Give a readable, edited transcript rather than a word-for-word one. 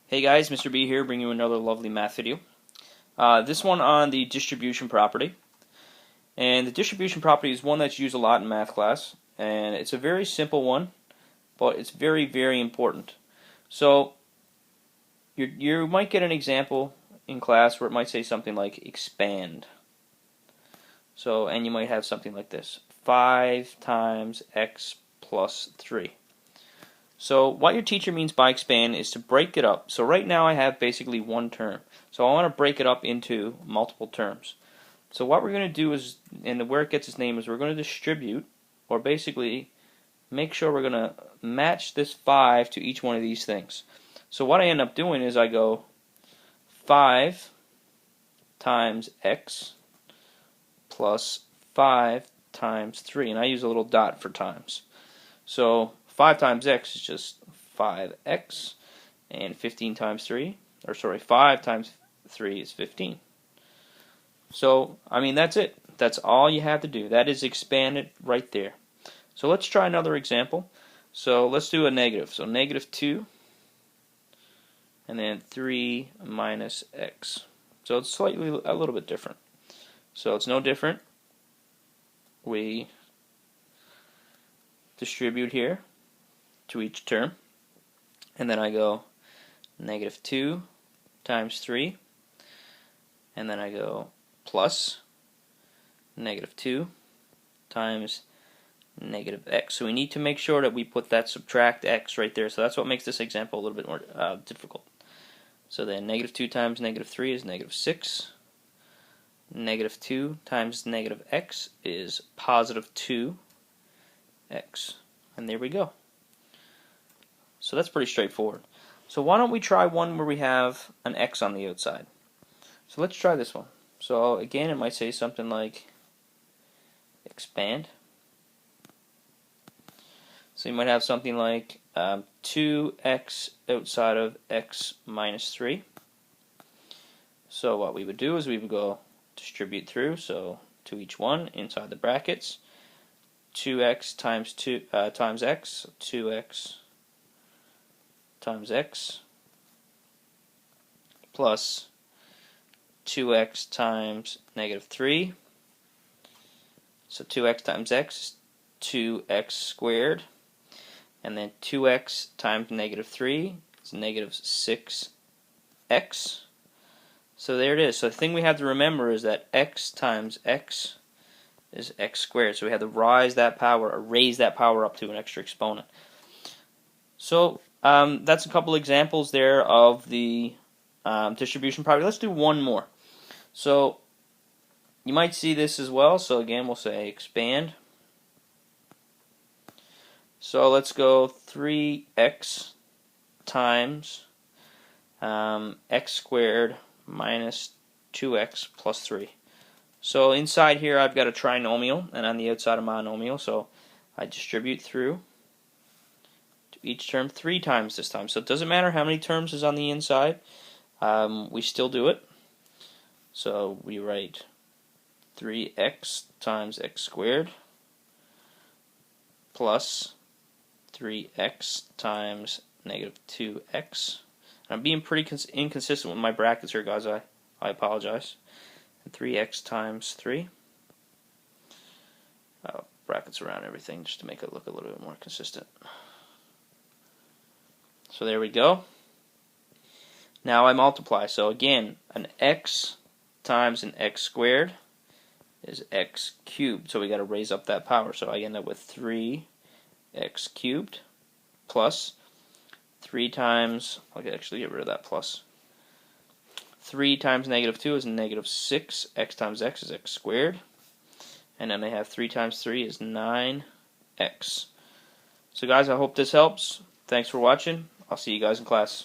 Hey guys, Mr. B here, bringing you another lovely math video. This one on the distribution property. And the distribution property is one that's used a lot in math class. And it's a very simple one, but it's very, very important. So, you might get an example in class where it might say something like expand. So, and you might have something like this. 5 times x plus 3. So what your teacher means by expand is to break it up. So right now I have basically one term. So I want to break it up into multiple terms. So what we're going to do is, and where it gets its name is, we're going to distribute, or basically make sure we're going to match this 5 to each one of these things. So what I end up doing is I go 5 times x plus 5 times 3. And I use a little dot for times. So 5 times x is just 5x, and 15 times 3, or sorry, 5 times 3 is 15. So, I mean, that's it. That's all you have to do. That is expanded right there. So let's try another example. So let's do a negative. So negative 2, and then 3 minus x. So it's slightly a little bit different. So it's no different. We distribute here to each term, and then I go negative 2 times 3, and then I go plus negative 2 times negative x. So we need to make sure that we put that subtract x right there. So that's what makes this example a little bit more difficult. So then negative 2 times negative 3 is negative 6. Negative 2 times negative x is positive 2x. And there we go. So that's pretty straightforward. So why don't we try one where we have an x on the outside. So let's try this one. So again, it might say something like expand. So you might have something like 2x outside of x minus 3. So what we would do is we would go distribute through, so to each one inside the brackets. 2x times 2 times x, 2x times x plus 2x times negative 3. So 2x times x is 2x squared, and then 2x times negative 3 is negative 6x. So there it is. So the thing we have to remember is that x times x is x squared. So we have to raise that power up to an extra exponent. So that's a couple examples there of the distribution property. Let's do one more. So you might see this as well. So again, we'll say expand. So let's go 3x times x squared minus 2x plus 3. So inside here I've got a trinomial, and on the outside a monomial, so I distribute through to each term 3 times this time. So it doesn't matter how many terms is on the inside, we still do it. So we write 3x times x squared plus 3x times negative 2x. I'm being pretty inconsistent with my brackets here, guys. I apologize. And 3x times 3. Brackets around everything just to make it look a little bit more consistent. So there we go. Now I multiply. So again, an x times an x squared is x cubed. So we got to raise up that power. So I end up with 3x cubed plus 3 times, I can actually get rid of that plus. 3 times negative 2 is negative 6. X times x is x squared. And then I have 3 times 3 is 9x. So guys, I hope this helps. Thanks for watching. I'll see you guys in class.